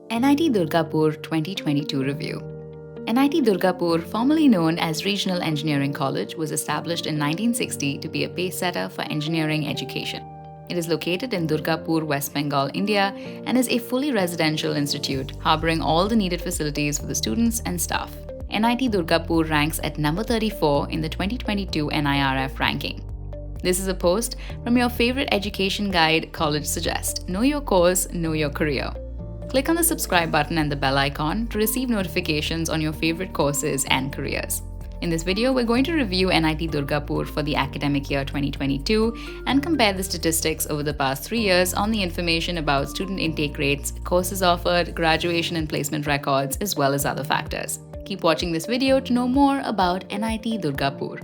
NIT Durgapur 2022 Review. NIT Durgapur, formerly known as Regional Engineering College, was established in 1960 to be a pacesetter for engineering education. It is located in Durgapur, West Bengal, India, and is a fully residential institute, harboring all the needed facilities for the students and staff. NIT Durgapur ranks at number 34 in the 2022 NIRF ranking. This is a post from your favorite education guide, College Suggest. Know your course, know your career. Click on the subscribe button and the bell icon to receive notifications on your favorite courses and careers. In this video, we're going to review NIT Durgapur for the academic year 2022 and compare the statistics over the past 3 years on the information about student intake rates, courses offered, graduation and placement records, as well as other factors. Keep watching this video to know more about NIT Durgapur.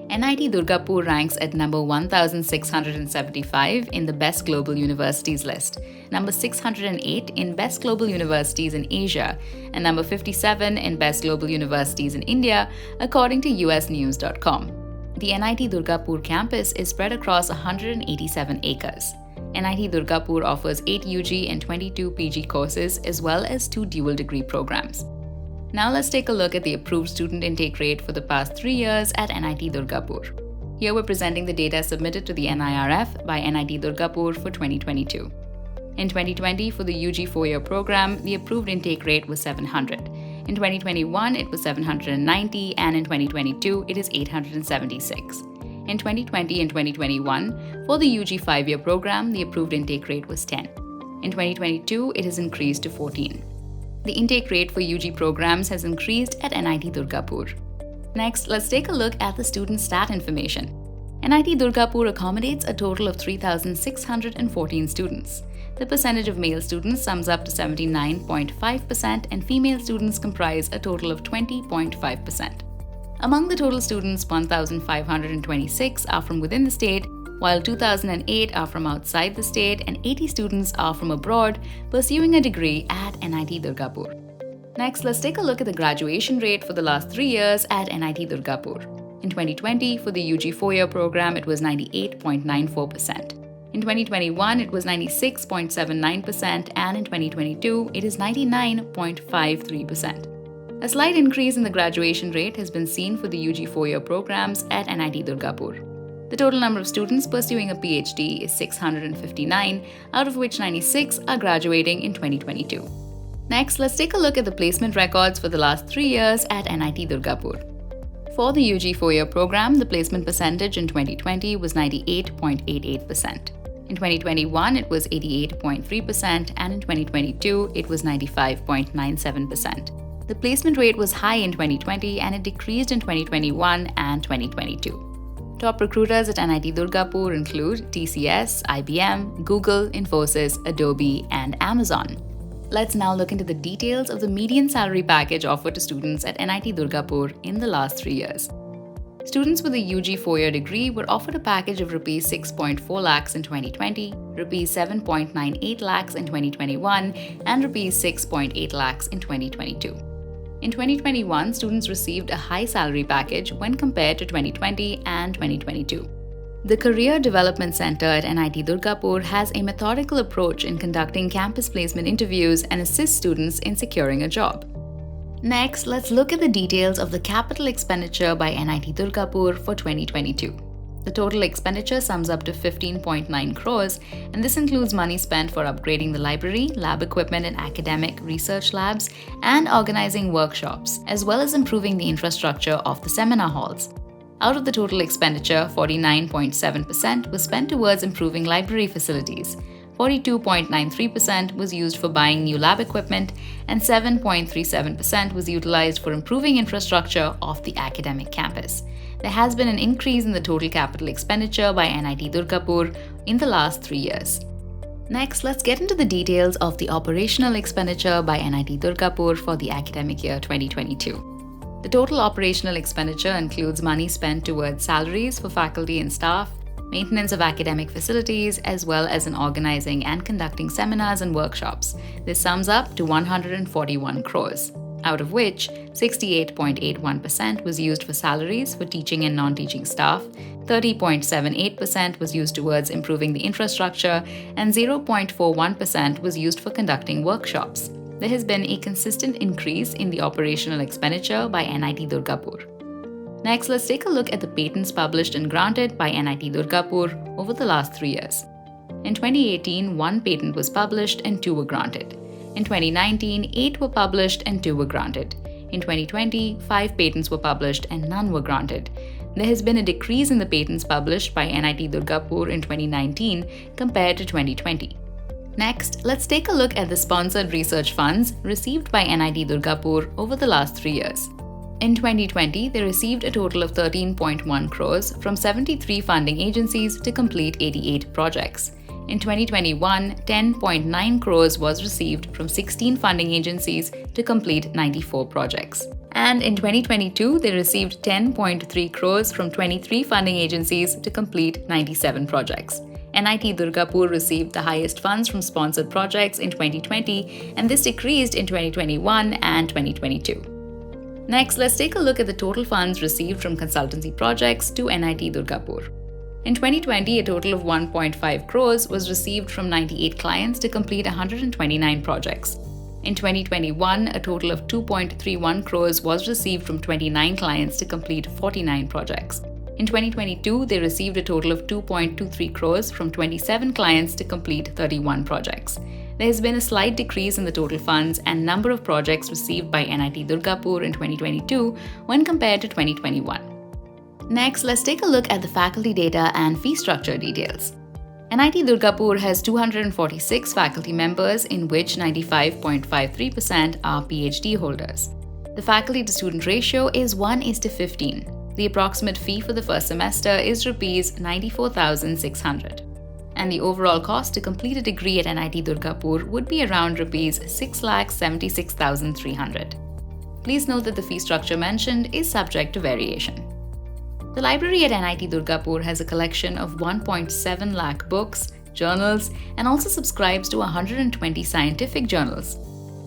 NIT Durgapur ranks at number 1675 in the Best Global Universities list, number 608 in Best Global Universities in Asia, and number 57 in Best Global Universities in India, according to usnews.com. The NIT Durgapur campus is spread across 187 acres. NIT Durgapur offers 8 UG and 22 PG courses as well as 2 dual degree programs. Now let's take a look at the approved student intake rate for the past 3 years at NIT Durgapur. Here we're presenting the data submitted to the NIRF by NIT Durgapur for 2022. In 2020, for the UG 4-year program, the approved intake rate was 700. In 2021, it was 790, and in 2022, it is 876. In 2020 and 2021, for the UG 5-year program, the approved intake rate was 10. In 2022, it has increased to 14. The intake rate for UG programs has increased at NIT Durgapur. Next, let's take a look at the student stat information. NIT Durgapur accommodates a total of 3,614 students. The percentage of male students sums up to 79.5% and female students comprise a total of 20.5%. Among the total students, 1,526 are from within the state, while 2,008 are from outside the state and 80 students are from abroad pursuing a degree at NIT Durgapur. Next, let's take a look at the graduation rate for the last 3 years at NIT Durgapur. In 2020, for the UG 4-year program, it was 98.94%. In 2021, it was 96.79%, and in 2022, it is 99.53%. A slight increase in the graduation rate has been seen for the UG 4-year programs at NIT Durgapur. The total number of students pursuing a PhD is 659, out of which 96 are graduating in 2022. Next, let's take a look at the placement records for the last 3 years at NIT Durgapur. For the UG 4-year program, the placement percentage in 2020 was 98.88%. In 2021, it was 88.3%, and in 2022, it was 95.97%. The placement rate was high in 2020 and it decreased in 2021 and 2022. Top recruiters at NIT Durgapur include TCS, IBM, Google, Infosys, Adobe, and Amazon. Let's now look into the details of the median salary package offered to students at NIT Durgapur in the last 3 years. Students with a UG 4-year degree were offered a package of Rs 6.4 lakhs in 2020, Rs 7.98 lakhs in 2021, and Rs 6.8 lakhs in 2022. In 2021, students received a high salary package when compared to 2020 and 2022. The Career Development Center at NIT Durgapur has a methodical approach in conducting campus placement interviews and assists students in securing a job. Next, let's look at the details of the capital expenditure by NIT Durgapur for 2022. The total expenditure sums up to 15.9 crores, and this includes money spent for upgrading the library, lab equipment and academic research labs, and organizing workshops, as well as improving the infrastructure of the seminar halls. Out of the total expenditure, 49.7% was spent towards improving library facilities, 42.93% was used for buying new lab equipment, and 7.37% was utilized for improving infrastructure of the academic campus. There has been an increase in the total capital expenditure by NIT Durgapur in the last 3 years. Next, let's get into the details of the operational expenditure by NIT Durgapur for the academic year 2022. The total operational expenditure includes money spent towards salaries for faculty and staff, maintenance of academic facilities, as well as in organizing and conducting seminars and workshops. This sums up to 141 crores, out of which 68.81% was used for salaries for teaching and non-teaching staff, 30.78% was used towards improving the infrastructure, and 0.41% was used for conducting workshops. There has been a consistent increase in the operational expenditure by NIT Durgapur. Next, let's take a look at the patents published and granted by NIT Durgapur over the last 3 years. In 2018, 1 patent was published and 2 were granted. In 2019, 8 were published and 2 were granted. In 2020, 5 patents were published and none were granted. There has been a decrease in the patents published by NIT Durgapur in 2019 compared to 2020. Next, let's take a look at the sponsored research funds received by NIT Durgapur over the last 3 years. In 2020, they received a total of 13.1 crores from 73 funding agencies to complete 88 projects. In 2021, 10.9 crores was received from 16 funding agencies to complete 94 projects. And in 2022, they received 10.3 crores from 23 funding agencies to complete 97 projects. NIT Durgapur received the highest funds from sponsored projects in 2020, and this decreased in 2021 and 2022. Next, let's take a look at the total funds received from consultancy projects to NIT Durgapur. In 2020, a total of 1.5 crores was received from 98 clients to complete 129 projects. In 2021, a total of 2.31 crores was received from 29 clients to complete 49 projects. In 2022, they received a total of 2.23 crores from 27 clients to complete 31 projects. There has been a slight decrease in the total funds and number of projects received by NIT Durgapur in 2022 when compared to 2021. Next, let's take a look at the faculty data and fee structure details. NIT Durgapur has 246 faculty members, in which 95.53% are PhD holders. The faculty-to-student ratio is 1:15. The approximate fee for the first semester is Rs 94,600. And the overall cost to complete a degree at NIT Durgapur would be around Rs 6,76,300. Please note that the fee structure mentioned is subject to variation. The library at NIT Durgapur has a collection of 1.7 lakh books, journals, and also subscribes to 120 scientific journals.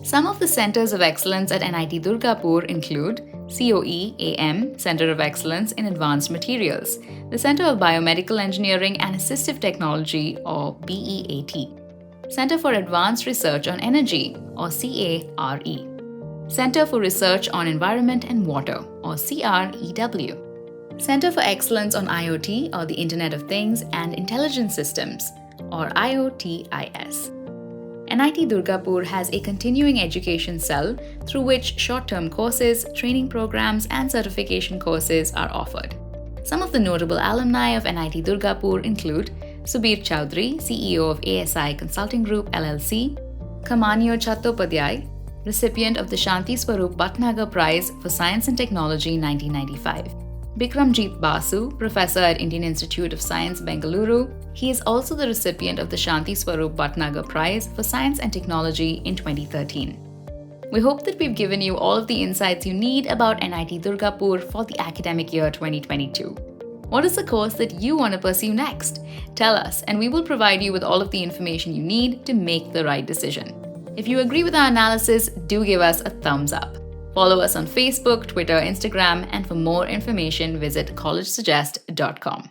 Some of the centers of excellence at NIT Durgapur include COE-AM, Center of Excellence in Advanced Materials, the Center of Biomedical Engineering and Assistive Technology, or BEAT, Center for Advanced Research on Energy, or CARE, Center for Research on Environment and Water, or CREW, Center for Excellence on IoT, or the Internet of Things and Intelligent Systems, or IoTIS. NIT Durgapur has a continuing education cell through which short-term courses, training programs, and certification courses are offered. Some of the notable alumni of NIT Durgapur include Subir Chowdhury, CEO of ASI Consulting Group LLC, Kamanyo Chattopadhyay, recipient of the Shanti Swarup Bhatnagar Prize for Science and Technology 1995. Bikramjit Basu, professor at Indian Institute of Science, Bengaluru. He is also the recipient of the Shanti Swarup Bhatnagar Prize for Science and Technology in 2013. We hope that we've given you all of the insights you need about NIT Durgapur for the academic year 2022. What is the course that you want to pursue next? Tell us, and we will provide you with all of the information you need to make the right decision. If you agree with our analysis, do give us a thumbs up. Follow us on Facebook, Twitter, Instagram, and for more information, visit collegesuggest.com.